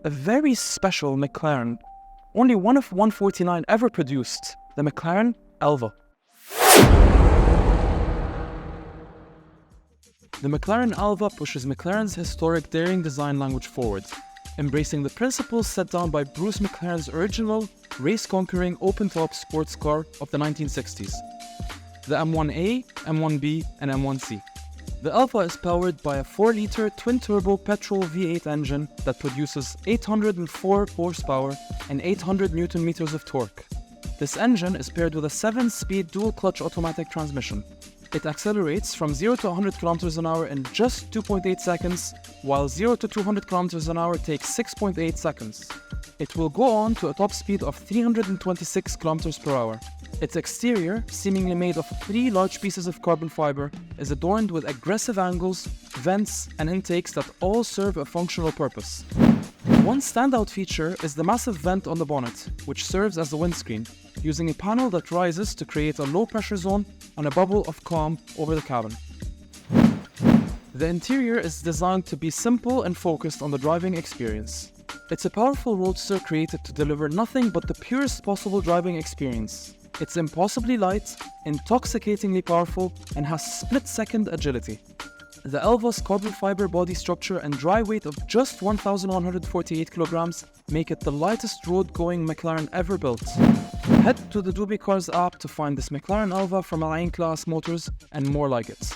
a very special McLaren, only one of 149 ever produced, the McLaren Elva. The McLaren Elva pushes McLaren's historic daring design language forward, embracing the principles set down by Bruce McLaren's original, race-conquering open-top sports car of the 1960s, the M1A, M1B, and M1C. The Elva is powered by a 4-liter twin-turbo petrol V8 engine that produces 804 horsepower and 800 Nm of torque. This engine is paired with a 7-speed dual-clutch automatic transmission. It accelerates from 0 to 100 km an hour in just 2.8 seconds, while 0 to 200 km an hour takes 6.8 seconds. It will go on to a top speed of 326 km per hour. Its exterior, seemingly made of 3 large pieces of carbon fiber, is adorned with aggressive angles, vents, and intakes that all serve a functional purpose. One standout feature is the massive vent on the bonnet, which serves as the windscreen, using a panel that rises to create a low-pressure zone and a bubble of calm over the cabin. The interior is designed to be simple and focused on the driving experience. It's a powerful roadster created to deliver nothing but the purest possible driving experience. It's impossibly light, intoxicatingly powerful, and has split-second agility. The Elva's carbon fiber body structure and dry weight of just 1,148 kilograms make it the lightest road-going McLaren ever built. Head to the DubiCars app to find this McLaren Elva from Al Ain Class Motors and more like it.